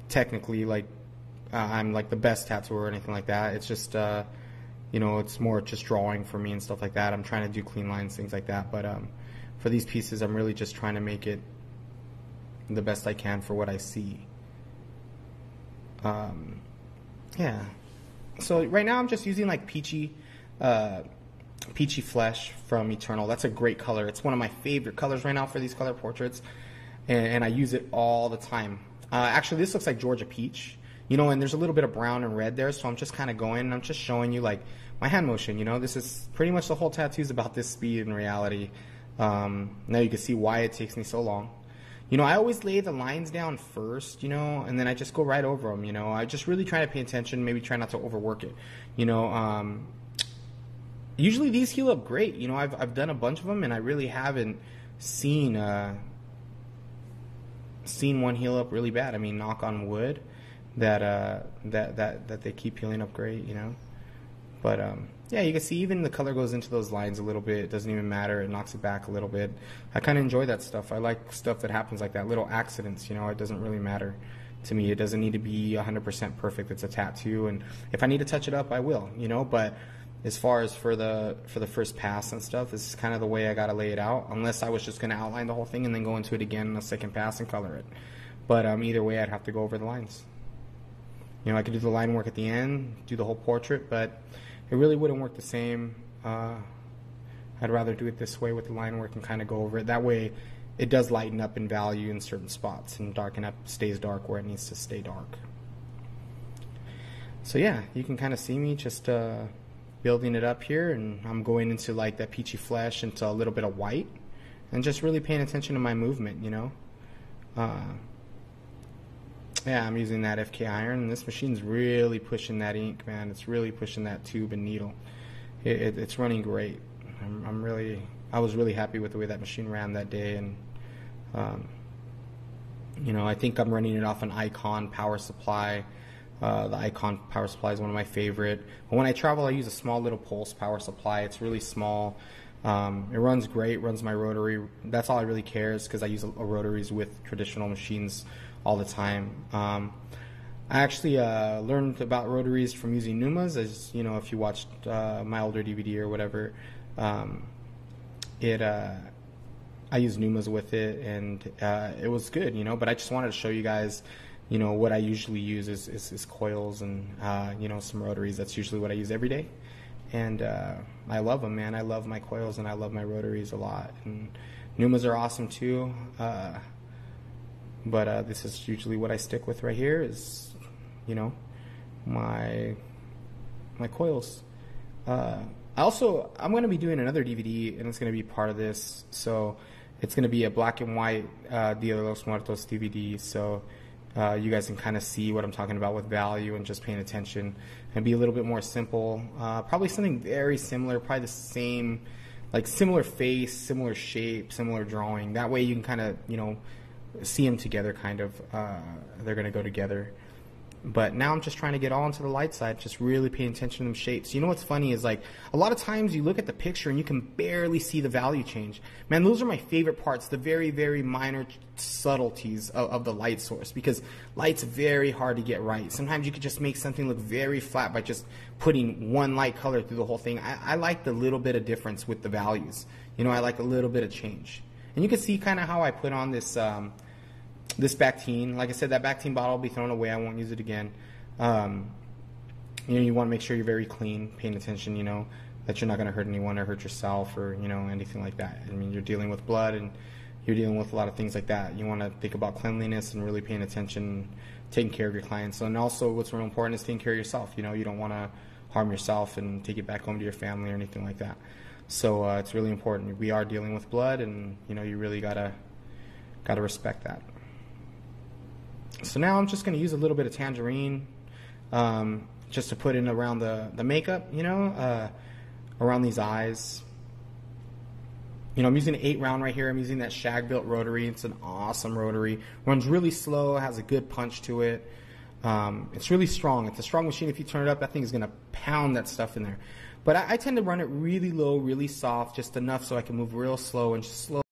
technically like I'm like the best tattooer or anything like that. It's just you know, it's more just drawing for me and stuff like that. I'm trying to do clean lines, things like that. But for these pieces, I'm really just trying to make it the best I can for what I see. Yeah. So right now I'm just using like peachy flesh from Eternal. That's a great color. It's one of my favorite colors right now for these color portraits, and I use it all the time. Actually, this looks like Georgia peach, you know, and there's a little bit of brown and red there, so I'm just kind of going, and I'm just showing you like my hand motion, you know. This is pretty much the whole tattoo is about this speed in reality. Now you can see why it takes me so long. You know, I always lay the lines down first, you know, and then I just go right over them, you know. I just really try to pay attention, maybe try not to overwork it, you know. Usually these heal up great, you know. I've done a bunch of them, and I really haven't seen one heal up really bad. I mean, knock on wood, that they keep healing up great, you know. But yeah, you can see even the color goes into those lines a little bit. It doesn't even matter. It knocks it back a little bit. I kind of enjoy that stuff. I like stuff that happens like that, little accidents, you know. It doesn't really matter to me. It doesn't need to be 100% perfect. It's a tattoo, and if I need to touch it up, I will, you know. But as far as for the first pass and stuff, this is kind of the way I got to lay it out, unless I was just going to outline the whole thing and then go into it again in a second pass and color it. But either way, I'd have to go over the lines. You know, I could do the line work at the end, do the whole portrait, but it really wouldn't work the same. I'd rather do it this way with the line work and kind of go over it. That way, it does lighten up in value in certain spots and darken up, stays dark where it needs to stay dark. So yeah, you can kind of see me just building it up here, and I'm going into like that peachy flesh into a little bit of white, and just really paying attention to my movement, you know. Yeah, I'm using that FK iron, and this machine's really pushing that ink, man. It's really pushing that tube and needle. It's running great. I was really happy with the way that machine ran that day, and you know, I think I'm running it off an Icon power supply. The Icon power supply is one of my favorite. But when I travel, I use a small little pulse power supply. It's really small. It runs great, runs my rotary. That's all I really care, is because I use rotaries with traditional machines all the time. I actually learned about rotaries from using Numas, as you know, if you watched my older DVD or whatever. I used Numas with it, and it was good, you know. But I just wanted to show you guys, you know, what I usually use is coils and you know, some rotaries. That's usually what I use every day, and I love them, man. I love my coils and I love my rotaries a lot, and Numas are awesome too. But this is usually what I stick with right here, is, you know, my coils. I'm going to be doing another DVD, and it's going to be part of this. So it's going to be a black and white Dia de los Muertos DVD. So you guys can kind of see what I'm talking about with value and just paying attention, and be a little bit more simple. Probably something very similar, probably the same, like similar face, similar shape, similar drawing. That way you can kind of, you know, see them together, kind of. They're going to go together. But now I'm just trying to get all into the light side, just really paying attention to them shapes. You know what's funny is, like, a lot of times you look at the picture and you can barely see the value change. Man, those are my favorite parts, the very, very minor subtleties of the light source, because light's very hard to get right. Sometimes you could just make something look very flat by just putting one light color through the whole thing. I like the little bit of difference with the values. You know, I like a little bit of change. And you can see kind of how I put on this this Bactine. Like I said, that Bactine bottle will be thrown away. I won't use it again. You know, you want to make sure you're very clean, paying attention, you know, that you're not going to hurt anyone or hurt yourself or, you know, anything like that. I mean, you're dealing with blood and you're dealing with a lot of things like that. You want to think about cleanliness and really paying attention, taking care of your clients. And also what's real important is taking care of yourself. You know, you don't want to harm yourself and take it back home to your family or anything like that. So it's really important. We are dealing with blood, and, you know, you really gotta respect that. So now I'm just going to use a little bit of tangerine just to put in around the makeup, you know, around these eyes. You know, I'm using an 8 round right here. I'm using that shag-built rotary. It's an awesome rotary. Runs really slow, has a good punch to it. It's really strong. It's a strong machine. If you turn it up, that thing is going to pound that stuff in there. But I tend to run it really low, really soft, just enough so I can move real slow and just slow